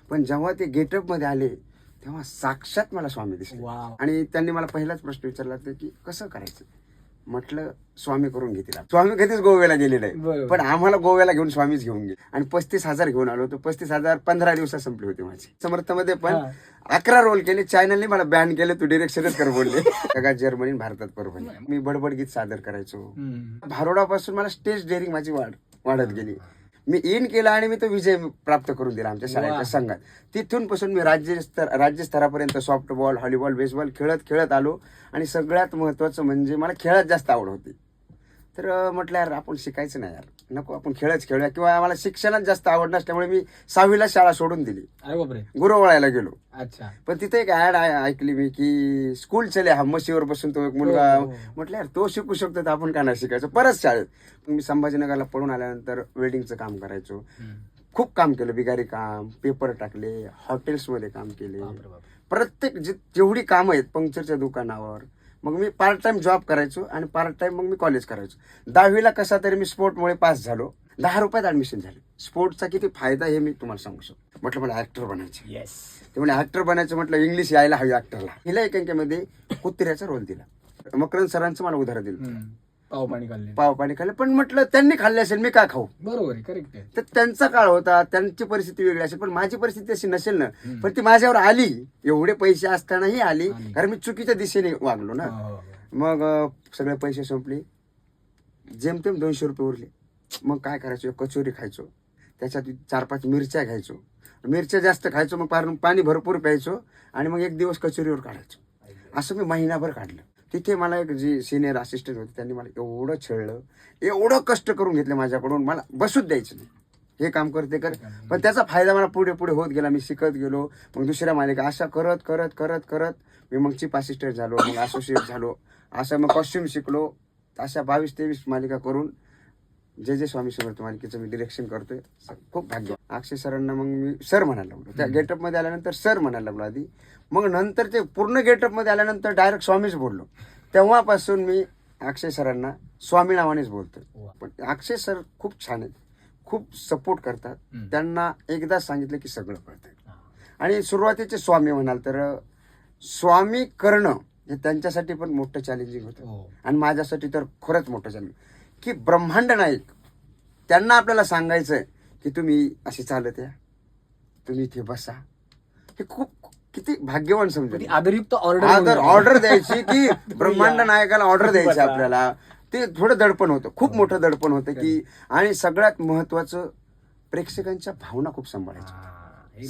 पण जेव्हा ते गेटअप मध्ये आले तेव्हा साक्षात मला स्वामी दिसले. आणि त्यांनी मला पहिलाच प्रश्न विचारला की कसं करायचं. म्हटलं स्वामी करून घेतील. स्वामी कधीच गोव्याला गेले नाही, पण आम्हाला गोव्याला घेऊन स्वामीच घेऊन गेले. आणि 35,000 घेऊन आलो होतो. 35,000 15 दिवसात संपले होते माझे. समर्थमध्ये पण 11 रोल केले. चॅनलने मला बॅन केले, तू डिरेक्शनच कर बोलले. सगळ्यात जर्मनी भारतात परभणी. मी बडबड गीत सादर करायचो. भारोडापासून मला स्टेज डेअरिंग माझी वाढत गेली. मी इन केला आणि मी तो विजय प्राप्त करून दिला आमच्या शाळेच्या संघात. तिथून पासून मी राज्यस्तरापर्यंत सॉफ्टबॉल, व्हॉलीबॉल, बेसबॉल खेळत आलो. आणि सगळ्यात महत्वाचं म्हणजे मला खेळात जास्त आवड होती. तर म्हटलं यार आपण शिकायचं नाही यार, नको आपण खेळच खेळूया. किंवा आम्हाला शिक्षणात जास्त आवड नसल्यामुळे मी 6वीला शाळा सोडून दिली. गुरवळायला गेलो. अच्छा. पण तिथे एक ऍड ऐकली मी की स्कूल चले हा म्हशीवर बसून तो एक मुलगा. म्हटलं यार तो शिकू शकतो तर आपण का नाही शिकायचं. परत शाळेत मी संभाजीनगरला पळून आल्यानंतर वेल्डिंगचं काम करायचो. खूप काम केलं, बिगारी काम, पेपर टाकले, हॉटेल्समध्ये काम केले. प्रत्येक जेवढी कामं आहेत पंक्चरच्या दुकानावर. मग मी पार्ट टाइम जॉब करायचो आणि पार्ट टाइम मग मी कॉलेज करायचो. 10वीला कसा तरी मी स्पोर्टमुळे पास झालो. 10 रुपयात ऍडमिशन झाले. स्पोर्टचा किती फायदा हे मी तुम्हाला सांगू शकतो. म्हटलं मला ऍक्टर बनायचं. ते म्हणजे ऍक्टर बनायचं म्हटलं इंग्लिश यायला हवी ऍक्टरला. हिला एकेमध्ये कुत्र्याचा रोल दिला. मकरंद सरांचं मला उदाहरण दिलं. पाव पाणी खाल्ले. पण म्हटलं त्यांनी खाल्ले असेल, मी काय खाऊ. बरोबर, करेक्ट. तर त्यांचा काळ होता, त्यांची परिस्थिती वेगळी असेल, पण माझी परिस्थिती अशी नसेल ना. पण ती माझ्यावर आली. एवढे पैसे असतानाही आली, कारण मी चुकीच्या दिशेने वागलो ना. मग सगळे पैसे संपले. जेमतेम 200 रुपये उरले. मग काय करायचो, कचोरी खायचो, त्याच्यात 4-5 मिरच्या घ्यायचो. मिरच्या जास्त खायचो, मग पाणी भरपूर प्यायचो आणि मग एक दिवस कचोरीवर काढायचो. असं मी महिनाभर काढलं. तिथे मला एक जी सिनियर असिस्टंट होते त्यांनी मला एवढं छळलं, एवढं कष्ट करून घेतले माझ्याकडून. मला बसूच द्यायचं नाही, हे काम करते कर. पण त्याचा फायदा मला पुढे पुढे होत गेला. मी शिकत गेलो. मग दुसऱ्या मालिका अशा करत करत करत करत मी मग चीफ असिस्टंट झालो, मग असोसिएट झालो. असं मग कॉस्ट्युम शिकलो. अशा 22-23 मालिका करून जे स्वामी समर्थ मालिकेचं मी डिरेक्शन करतोय. खूप भाग्य. अक्षय सरांना मग मी सर म्हणायला लागलो. त्या गेटअप मध्ये आल्यानंतर सर म्हणायला लागलो आधी. मग नंतर ते पूर्ण गेटअप मध्ये आल्यानंतर डायरेक्ट स्वामीच बोललो. तेव्हापासून मी अक्षय सरांना स्वामी नावानेच बोलतोय. पण अक्षय सर खूप छान आहेत, खूप सपोर्ट करतात. त्यांना एकदा सांगितलं की सगळं कळतंय. आणि सुरुवातीचे स्वामी म्हणाल तर स्वामी करणं हे त्यांच्यासाठी पण मोठं चॅलेंजिंग होतं. आणि माझ्यासाठी तर खरंच मोठं चॅलेंज की ब्रह्मांड नायक त्यांना आपल्याला सांगायचंय की तुम्ही असे चालत या, तुम्ही इथे बसा. हे खूप किती भाग्यवान समजा. आदरयुक्त ऑर्डर द्यायची की ब्रह्मांड नायकाला ऑर्डर द्यायची आपल्याला. ते थोडं दडपण होतं, खूप मोठं दडपण होतं की. आणि सगळ्यात महत्वाचं प्रेक्षकांच्या भावना खूप सांभाळायच्या.